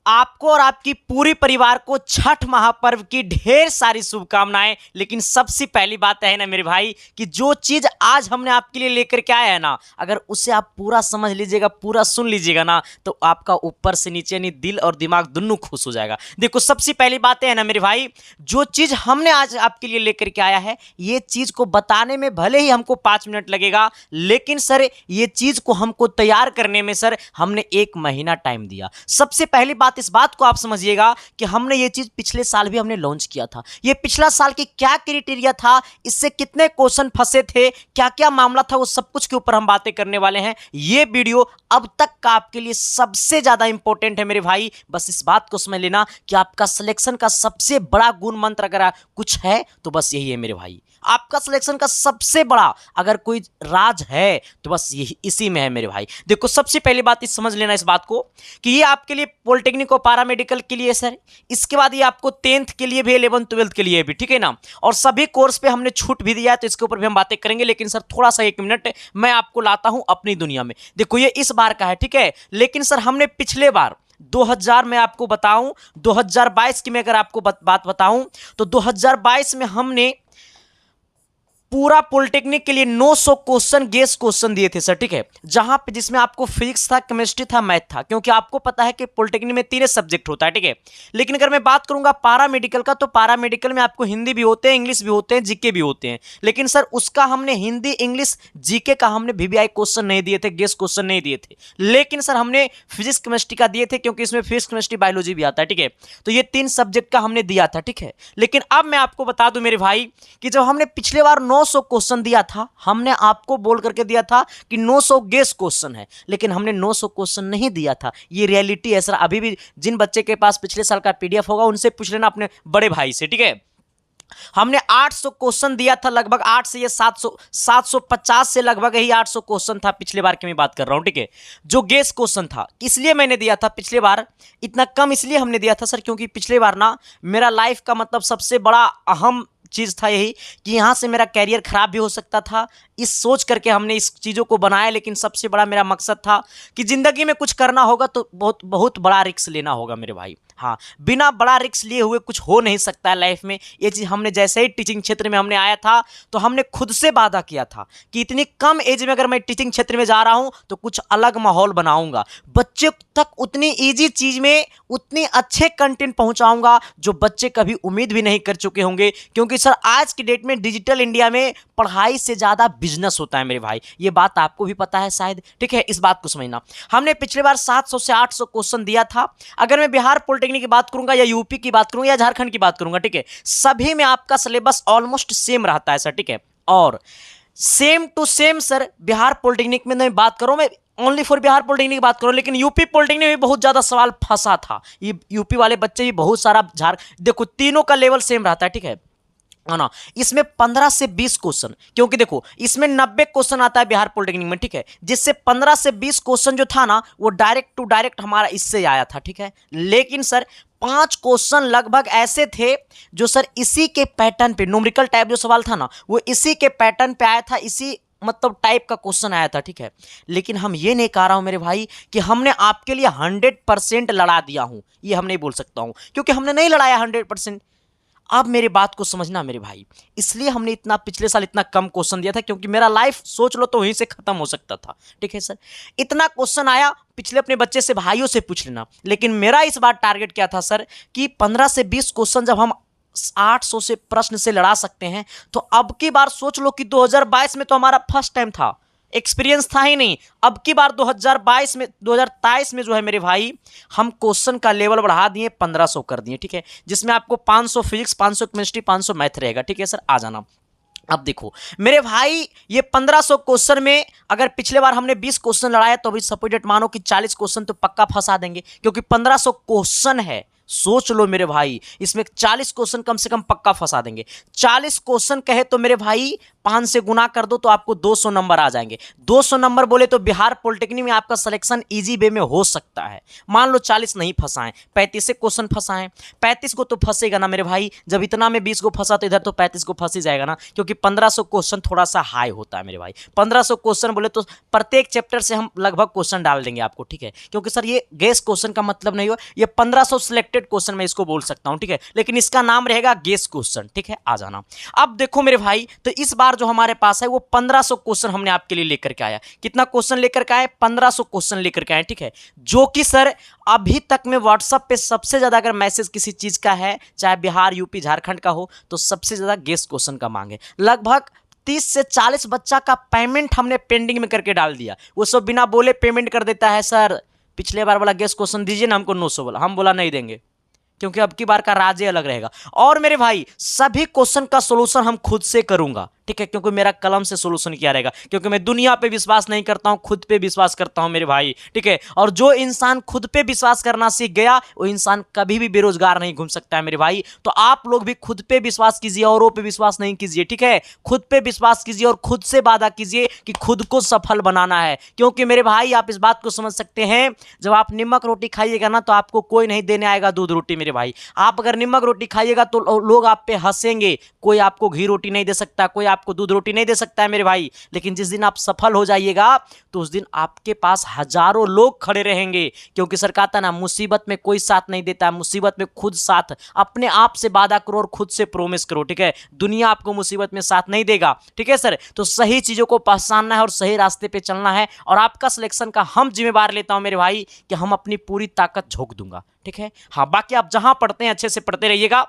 आपको और आपकी पूरी परिवार को छठ महापर्व की ढेर सारी शुभकामनाएं। लेकिन सबसे पहली बात है ना मेरे भाई कि जो चीज आज हमने आपके लिए लेकर के आया है ना, अगर उसे आप पूरा समझ लीजिएगा, पूरा सुन लीजिएगा ना, तो आपका ऊपर से नीचे नहीं दिल और दिमाग दोनों खुश हो जाएगा। देखो सबसे पहली बात है ना मेरे भाई, जो चीज हमने आज आपके लिए लेकर के आया है, ये चीज को बताने में भले ही हमको 5 मिनट लगेगा, लेकिन सर ये चीज को हमको तैयार करने में सर हमने 1 महीना टाइम दिया। सबसे पहली बात इस बात को आप समझिएगा कि हमने ये चीज पिछले साल भी हमने लॉन्च किया था। ये पिछला साल की क्या क्राइटेरिया था, इससे कितने क्वेश्चन फंसे थे, क्या क्या मामला था, वो सब कुछ के ऊपर हम बातें करने वाले हैं। ये वीडियो अब तक का आपके लिए सबसे ज्यादा इंपॉर्टेंट है मेरे भाई। बस इस बात को समझ लेना कि आपका सिलेक्शन का सबसे बड़ा गुण मंत्र अगर कुछ है तो बस यही है मेरे भाई। आपका सिलेक्शन का सबसे बड़ा अगर कोई राज है तो बस यही इसी में है मेरे भाई। देखो सबसे पहली बात इस समझ लेना इस बात को कि ये आपके लिए पॉलिटेक्निक और पैरामेडिकल के लिए सर, इसके बाद ये आपको 10th के लिए भी, 11th 12th के लिए भी, ठीक है ना। और सभी कोर्स पे हमने छूट भी दिया है, तो इसके ऊपर भी हम बातें करेंगे। लेकिन सर थोड़ा सा 1 मिनट मैं आपको लाता हूं अपनी दुनिया में। देखो ये इस बार का है, ठीक है, लेकिन सर हमने पिछले बार 2000 में आपको बताऊं, 2022 की मैं अगर आपको बात बताऊं तो 2022 में हमने पूरा पॉलिटेक्निक के लिए 900 क्वेश्चन गेस क्वेश्चन दिए थे सर, ठीक है, जहां पे जिसमें आपको फिजिक्स था, केमिस्ट्री था, मैथ था, क्योंकि आपको पता है कि पॉलिटेक्निक में 3 सब्जेक्ट होता है, ठीक है। लेकिन अगर मैं बात करूंगा पैरामेडिकल का, तो पैरामेडिकल में आपको हिंदी भी होते हैं, इंग्लिश भी होते हैं, जीके भी होते हैं। लेकिन सर उसका हमने हिंदी, इंग्लिश, जीके का हमने वीवीआई क्वेश्चन नहीं दिए थे, गेस क्वेश्चन नहीं दिए थे। लेकिन सर हमने फिजिक्स केमिस्ट्री का दिए थे, क्योंकि इसमें फिजिक्स केमिस्ट्री बायोलॉजी भी आता है, ठीक है। तो ये 3 सब्जेक्ट का हमने दिया था, ठीक है। लेकिन अब मैं आपको बता दूं मेरे भाई कि जब हमने पिछले बार 900 क्वेश्चन दिया था, हमने आपको बोल करके दिया था कि 900 गेस क्वेश्चन है, लेकिन हमने 900 क्वेश्चन नहीं दिया था। ये रियलिटी है सर। अभी भी जिन बच्चे के पास पिछले साल का पीडीएफ होगा उनसे पूछ लेना अपने बड़े भाई से, ठीक है। हमने 800 क्वेश्चन दिया था, लगभग 8 से ये 750 से लगभग ही 800 क्वेश्चन था पिछले बार की मैं बात कर रहा हूं, ठीक है, जो गेस क्वेश्चन था। इसलिए मैंने दिया था पिछले बार इतना कम, इसलिए हमने दिया था सर क्योंकि पिछले बार ना मेरा लाइफ का मतलब सबसे बड़ा अहम चीज था यही कि यहां से मेरा कैरियर खराब भी हो सकता था। इस सोच करके हमने इस चीजों को बनाया। लेकिन सबसे बड़ा मेरा मकसद था कि जिंदगी में कुछ करना होगा तो बहुत बहुत बड़ा रिस्क लेना होगा मेरे भाई। हाँ, बिना बड़ा रिस्क लिए हुए कुछ हो नहीं सकता है लाइफ में। ये चीज हमने जैसे ही टीचिंग क्षेत्र में हमने आया था तो हमने खुद से वादा किया था कि इतनी कम एज में अगर मैं टीचिंग क्षेत्र में जा रहा हूं तो कुछ अलग माहौल बनाऊंगा, बच्चे तक उतनी इजी चीज में उतनी अच्छे कंटेंट पहुंचाऊंगा जो बच्चे कभी उम्मीद भी नहीं कर चुके होंगे। क्योंकि सर आज की डेट में डिजिटल इंडिया में पढ़ाई से ज्यादा बिजनेस होता है मेरे भाई। ये बात आपको भी पता है शायद, ठीक है। इस बात को समझना। हमने पिछले बार 700 से 800 क्वेश्चन दिया था। अगर मैं बिहार पॉलिटेक्निक की बात करूंगा या यूपी की बात करूंगा या झारखंड की बात करूंगा, ठीक है, सभी में आपका सिलेबस ऑलमोस्ट सेम रहता है सर, ठीक है। और same to same sir Bihar polytechnic में मैं बात करूं, मैं ओनली फॉर बिहार पॉलिटेक्निक की बात करूं, लेकिन यूपी पॉलिटेक्निक में भी बहुत ज्यादा सवाल फंसा था। ये यूपी वाले बच्चे भी बहुत सारा देखो तीनों का लेवल सेम रहता है, ठीक है ना। इसमें 15 से 20 क्वेश्चन, क्योंकि देखो इसमें 90 क्वेश्चन आता है बिहार पॉलिटेक्निक में, ठीक है, जिससे 15 से 20 क्वेश्चन जो था ना वो डायरेक्ट टू डायरेक्ट हमारा इससे आया था, ठीक है। लेकिन सर 5 क्वेश्चन लगभग ऐसे थे जो सर इसी के पैटर्न पे, न्यूमेरिकल टाइप जो सवाल था ना वो इसी के पैटर्न पे आया था, इसी मतलब टाइप का क्वेश्चन आया था, ठीक है। लेकिन हम ये नहीं कह रहा हूं मेरे भाई कि हमने आपके लिए 100% लड़ा दिया हूं, ये हम नहीं बोल सकता हूं, क्योंकि हमने नहीं लड़ाया 100%। अब मेरी बात को समझना मेरे भाई, इसलिए हमने इतना पिछले साल इतना कम क्वेश्चन दिया था क्योंकि मेरा लाइफ सोच लो तो वहीं से खत्म हो सकता था, ठीक है सर। इतना क्वेश्चन आया, पिछले अपने बच्चे से, भाइयों से पूछ लेना। लेकिन मेरा इस बार टारगेट क्या था सर कि 15 से 20 क्वेश्चन जब हम 800 से प्रश्न से लड़ा सकते हैं तो अब की बार सोच लो कि 2022 में तो हमारा फर्स्ट टाइम था, एक्सपीरियंस था ही नहीं। अब की बार 2023 में जो है मेरे भाई हम क्वेश्चन का लेवल बढ़ा दिए, 1500 कर दिए, ठीक है, जिसमें आपको 500 फिजिक्स, 500 केमिस्ट्री, 500 मैथ रहेगा, ठीक है सर। आ जाना। अब देखो मेरे भाई ये 1500 क्वेश्चन में अगर पिछले बार हमने 20 क्वेश्चन लड़ाया तो अभी सपोज मानो कि 40 क्वेश्चन तो पक्का फंसा देंगे, क्योंकि 1500 क्वेश्चन है सोच लो मेरे भाई, इसमें 40 क्वेश्चन कम से कम पक्का फंसा देंगे। 40 क्वेश्चन कहे तो मेरे भाई 5 से गुना कर दो तो आपको 200 नंबर आ जाएंगे। 200 नंबर बोले तो बिहार पॉलिटेक्निक में आपका सिलेक्शन इजी वे में हो सकता है। मान लो 40 नहीं फंसाएं, 35 से क्वेश्चन फंसाएं, 35 को तो फंसेगा ना मेरे भाई। जब इतना में 20 को फंसा तो इधर तो 35 को फंस ही जाएगा ना, क्योंकि 1500 क्वेश्चन थोड़ा सा हाई होता है मेरे भाई। 1500 क्वेश्चन बोले तो प्रत्येक चैप्टर से हम लगभग क्वेश्चन डाल देंगे आपको, ठीक है। क्योंकि सर ये गेस क्वेश्चन का मतलब नहीं हो, ये 1500 सिलेक्टेड क्वेश्चन मैं इसको बोल सकता हूं, ठीक है, लेकिन इसका नाम रहेगा गेस क्वेश्चन, ठीक है। आ जाना। अब देखो मेरे भाई, तो इस बार जो हमारे पास है वो 1500 क्वेश्चन हमने आपके लिए लेकर के आया। कितना क्वेश्चन लेकर के आए? 1500 क्वेश्चन लेकर के आए, ठीक है। जो कि सर अभी तक में व्हाट्सएप पे सबसे ज्यादा अगर मैसेज किसी चीज का है, चाहे बिहार, यूपी, झारखंड का हो, तो सबसे ज्यादा गेस क्वेश्चन का मांगे। लगभग 30 से 40 बच्चा का पेमेंट हमने पेंडिंग में करके डाल दिया। वो सब बिना बोले पेमेंट कर देता है, सर पिछले बार वाला गेस क्वेश्चन दीजिए ना हमको 900 वाला। हम बोला नहीं देंगे, क्योंकि अब की बार का राज्य अलग रहेगा। और मेरे भाई सभी क्वेश्चन का सॉल्यूशन हम खुद से करूंगा, ठीक है, क्योंकि मेरा कलम से सॉल्यूशन किया रहेगा, क्योंकि मैं दुनिया पे विश्वास नहीं करता हूं, खुद पे विश्वास करता हूं मेरे भाई, ठीक है। और जो इंसान खुद पे विश्वास करना सीख गया वो इंसान कभी भी बेरोजगार नहीं घूम सकता है मेरे भाई। तो आप लोग भी खुद पे विश्वास कीजिए, औरों पे विश्वास नहीं कीजिए, ठीक है। खुद पे विश्वास कीजिए और खुद से वादा कीजिए कि खुद को सफल बनाना है। क्योंकि मेरे भाई आप इस बात को समझ सकते हैं, जब आप नमक रोटी खाइएगा ना तो आपको कोई नहीं देने आएगा दूध रोटी मेरे भाई। आप अगर नमक रोटी खाइएगा तो लोग आप पे हंसेंगे, कोई आपको घी रोटी नहीं दे सकता, कोई आपको दूध रोटी नहीं दे सकता है मेरे भाई। लेकिन जिस दिन आप सफल हो जाइएगा तो उस दिन आपके पास हजारों लोग खड़े रहेंगे, क्योंकि सर कहता ना, मुसीबत में कोई साथ नहीं देता है, मुसीबत में खुद साथ। अपने आप से वादा करो और खुद से प्रोमिस करो, ठीक है। दुनिया आपको मुसीबत में साथ नहीं देगा, ठीक है सर। तो सही चीजों को पहचानना है और सही रास्ते पे चलना है, और आपका सिलेक्शन का हम जिम्मेवार लेता हूं मेरे भाई कि हम अपनी पूरी ताकत झोंक दूंगा, ठीक है। हाँ, बाकी आप जहां पढ़ते हैं अच्छे से पढ़ते रहिएगा।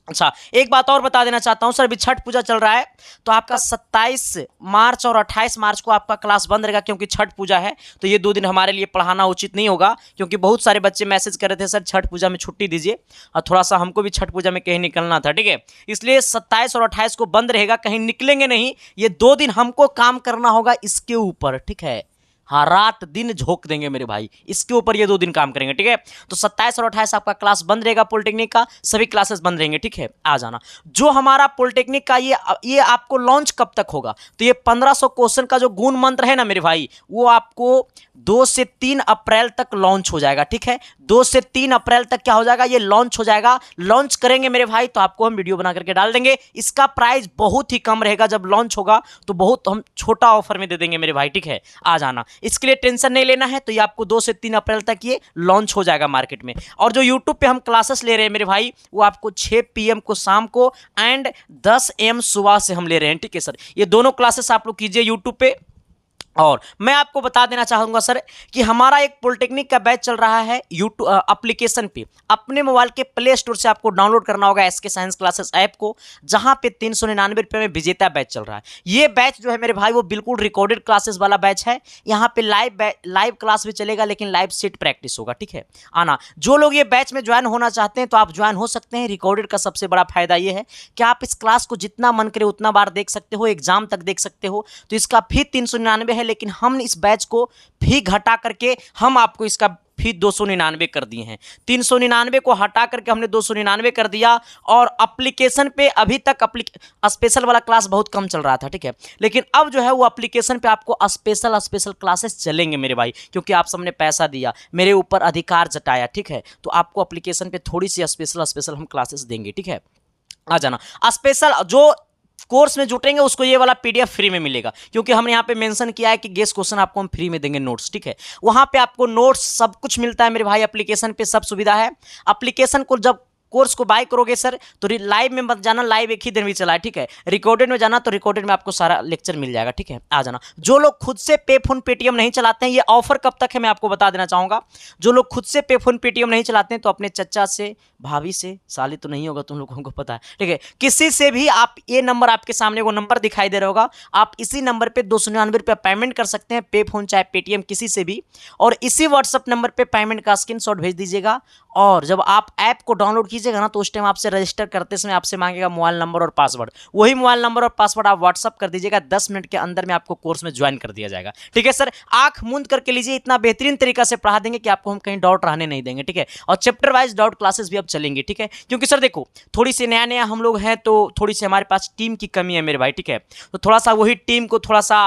अच्छा, एक बात और बता देना चाहता हूं सर, अभी छठ पूजा चल रहा है तो आपका 27 मार्च और 28 मार्च को आपका क्लास बंद रहेगा, क्योंकि छठ पूजा है। तो ये 2 दिन हमारे लिए पढ़ाना उचित नहीं होगा, क्योंकि बहुत सारे बच्चे मैसेज कर रहे थे सर छठ पूजा में छुट्टी दीजिए, और थोड़ा सा हमको भी छठ पूजा में कहीं निकलना था, ठीक है। इसलिए 27 और 28 को बंद रहेगा, कहीं निकलेंगे नहीं। ये 2 दिन हमको काम करना होगा इसके ऊपर, ठीक है। हाँ, रात दिन झोंक देंगे मेरे भाई, इसके ऊपर ये 2 दिन काम करेंगे, ठीक है। तो 27 और 28 आपका क्लास बंद रहेगा, पॉलिटेक्निक का सभी क्लासेस बंद रहेंगे, ठीक है। आ जाना। जो हमारा पॉलिटेक्निक का ये आपको लॉन्च कब तक होगा, तो ये 1500 क्वेश्चन का जो गुण मंत्र है ना मेरे भाई, वो आपको 2 से 3 अप्रैल तक लॉन्च हो जाएगा, ठीक है। 2 से 3 अप्रैल तक क्या हो जाएगा, ये लॉन्च हो जाएगा। लॉन्च करेंगे मेरे भाई तो आपको हम वीडियो बना करके डाल देंगे। इसका प्राइस बहुत ही कम रहेगा, जब लॉन्च होगा तो बहुत हम छोटा ऑफर में दे देंगे मेरे भाई, ठीक है। आ जाना। इसके लिए टेंशन नहीं लेना है, तो ये आपको 2 से 3 अप्रैल तक ये लॉन्च हो जाएगा मार्केट में। और जो यूट्यूब पे हम क्लासेस ले रहे हैं मेरे भाई, वो आपको 6 PM को शाम को एंड 10 AM सुबह से हम ले रहे हैं, ठीक है सर। ये दोनों क्लासेस आप लोग कीजिए यूट्यूब पे। और मैं आपको बता देना चाहूंगा सर कि हमारा एक पॉलिटेक्निक का बैच चल रहा है यूट्यूब एप्लीकेशन पे। अपने मोबाइल के प्ले स्टोर से आपको डाउनलोड करना होगा SK साइंस क्लासेस ऐप को, जहां पे 399 रुपये में विजेता बैच चल रहा है। ये बैच जो है मेरे भाई वो बिल्कुल रिकॉर्डेड क्लासेस वाला बैच है। यहाँ पे लाइव क्लास भी चलेगा, लेकिन लाइव सेट प्रैक्टिस होगा, ठीक है। आना। जो लोग ये बैच में ज्वाइन होना चाहते हैं तो आप ज्वाइन हो सकते हैं। रिकॉर्डेड का सबसे बड़ा फायदा ये है कि आप इस क्लास को जितना मन करे उतना बार देख सकते हो, एग्जाम तक देख सकते हो। तो इसका फी 399 है, लेकिन हम इस बैच को फी घटा करके हम आपको इसका फी 299 कर दिए हैं। 399 को हटा करके हमने 299 कर दिया। और एप्लीकेशन पे अभी तक स्पेशल वाला क्लास बहुत कम चल रहा था, ठीक है। लेकिन अब जो है वो एप्लीकेशन पे आपको स्पेशल क्लासेस चलेंगे मेरे भाई, क्योंकि आप सबने पैसा दिया, मेरे ऊपर अधिकार जताया, ठीक है। तो आपको एप्लीकेशन पे थोड़ी सी स्पेशल हम क्लासेस देंगे, ठीक है। आ जाना। स्पेशल जो कोर्स में जुटेंगे उसको ये वाला PDF फ्री में मिलेगा, क्योंकि हमने यहाँ पे मेंशन किया है कि गेस क्वेश्चन आपको हम फ्री में देंगे, नोट्स, ठीक है। वहां पे आपको नोट्स सब कुछ मिलता है मेरे भाई, एप्लीकेशन पे सब सुविधा है। एप्लीकेशन को जब कोर्स को बाय करोगे सर तो लाइव में मत जाना, लाइव एक ही दिन भी चला है, ठीक है। रिकॉर्डेड में जाना तो रिकॉर्डेड में आपको सारा लेक्चर मिल जाएगा, ठीक है। आ जाना। जो लोग खुद से पे फोन पेटीएम नहीं चलाते हैं, ये ऑफर कब तक है मैं आपको बता देना चाहूंगा। जो लोग खुद से पे फोन पेटीएम नहीं चलाते हैं तो अपने चचा से, भाभी से, साली तो नहीं होगा तुम लोगों को पता है, ठीक है, किसी से भी आप, ये नंबर आपके सामने वो नंबर दिखाई दे रहा होगा, आप इसी नंबर पे 299 रुपया पेमेंट कर सकते हैं, पे फोन चाहे पेटीएम किसी से भी। और इसी व्हाट्सअप नंबर पे पेमेंट का स्क्रीनशॉट भेज दीजिएगा। और जब आप ऐप को डाउनलोड कीजिए कीजिएगा ना तो उस टाइम आपसे रजिस्टर करते समय आपसे मांगेगा मोबाइल नंबर और पासवर्ड। वही मोबाइल नंबर और पासवर्ड आप व्हाट्सअप कर दीजिएगा, 10 मिनट के अंदर में आपको कोर्स में ज्वाइन कर दिया जाएगा। ठीक है सर, आंख मूंद करके लीजिए, इतना बेहतरीन तरीका से पढ़ा देंगे कि आपको हम कहीं डाउट रहने नहीं देंगे। ठीक है, और चैप्टर वाइज डाउट क्लासेस भी अब चलेंगे। ठीक है, क्योंकि सर देखो थोड़ी सी नया नया हम लोग हैं तो थोड़ी सी हमारे पास टीम की कमी है मेरे भाई। ठीक है, तो थोड़ा सा वही टीम को थोड़ा सा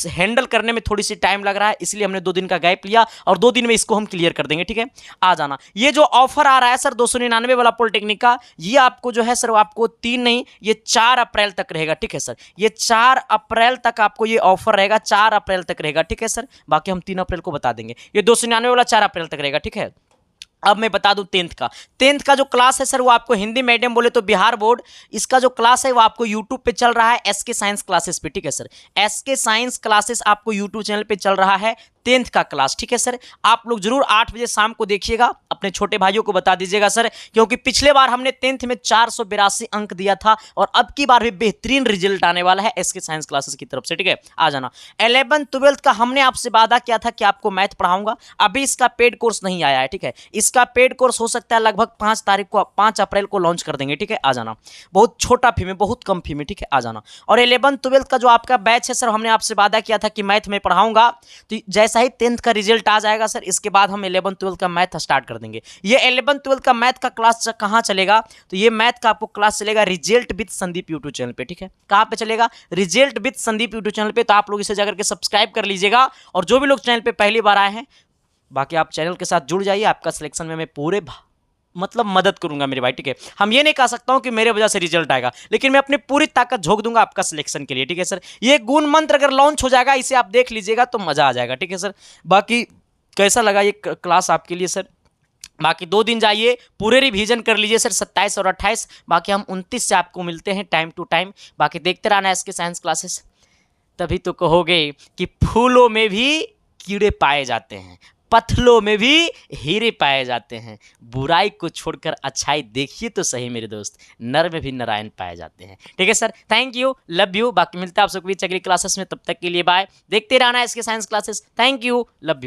हैंडल करने में थोड़ी सी टाइम लग रहा है, इसलिए हमने 2 दिन का गैप लिया और 2 दिन में इसको हम क्लियर कर देंगे। ठीक है, आ जाना। ये जो ऑफर आ रहा है सर 299 वाला पॉलिटेक्निक का, ये आपको जो है सर आपको 3 नहीं, ये 4 अप्रैल तक रहेगा। ठीक है सर, ये 4 अप्रैल तक आपको ये ऑफर रहेगा, 4 अप्रैल तक रहेगा। ठीक है सर, बाकी हम 3 अप्रैल को बता देंगे। ये 299 वाला 4 अप्रैल तक रहेगा। ठीक है, अब मैं बता दूं 10th का जो क्लास है सर वो आपको हिंदी मीडियम बोले तो बिहार बोर्ड, इसका जो क्लास है वो आपको यूट्यूब पे चल रहा है एसके साइंस क्लासेस पे। ठीक है सर, एसके साइंस क्लासेस आपको यूट्यूब चैनल पे चल रहा है 10th का क्लास। ठीक है सर, आप लोग जरूर 8 बजे शाम को देखिएगा, अपने छोटे भाइयों को बता दीजिएगा सर, क्योंकि पिछले बार हमने 10th में 482 अंक दिया था और अब की बार भी बेहतरीन रिजल्ट आने वाला है एसके साइंस क्लासेस की तरफ से। ठीक है, आ जाना। 11th 12th का हमने आपसे वादा किया था कि आपको मैथ पढ़ाऊंगा, अभी इसका पेड कोर्स नहीं आया है। ठीक है, इसका पेड कोर्स हो सकता है लगभग 5 अप्रैल को लॉन्च कर देंगे। ठीक है, आ जाना। बहुत छोटा फी में, बहुत कम फी में। ठीक है, आ जाना। और 11th 12th का जो आपका बैच है सर, हमने आपसे वादा किया था कि मैथ में पढ़ाऊंगा, तो जैसा ही 10th का रिजल्ट आ जाएगा सर, इसके बाद हम 11th 12th का मैथ स्टार्ट कर देंगे। ये 11th 12th का मैथ का क्लास कहाँ चलेगा, तो ये मैथ का आपको क्लास चलेगा result with Sandeep YouTube channel पे। ठीक है, कहाँ पे चलेगा, result with Sandeep YouTube channel पे। तो आप लोग इसे जाकर के सब्सक्राइब कर लीजिएगा, और जो भी लोग चैनल पे पहली बार आए हैं, बाकी आप चैनल के साथ जुड़ जाइए, आपका सिलेक्शन में मैं पूरे मतलब मदद करूंगा मेरे भाई। ठीक है, हम ये नहीं कह सकता हूं कि मेरे वजह से रिजल्ट आएगा, लेकिन मैं अपनी पूरी ताकत झोंक दूंगा आपका सिलेक्शन के लिए। ठीक है सर, ये गुण मंत्र अगर लॉन्च हो जाएगा, इसे आप देख लीजिएगा तो मजा आ जाएगा। ठीक है सर, बाकी कैसा लगा ये क्लास आपके लिए सर, बाकी 2 दिन जाइए, पूरे रिवीजन कर लीजिए सर 27 और 28। बाकी हम 29 से आपको मिलते हैं टाइम टू टाइम। बाकी देखते रहना इसके साइंस क्लासेस, तभी तो कहोगे कि फूलों में भी कीड़े पाए जाते हैं, पत्थलों में भी हीरे पाए जाते हैं, बुराई को छोड़कर अच्छाई देखिए तो सही मेरे दोस्त, नर में भी नारायण पाए जाते हैं। ठीक है sir, thank you, love you. बाकी मिलता है आप सबको अगली क्लासेस में, तब तक के लिए बाय। देखते रहना इसके science classes. Thank you, love you.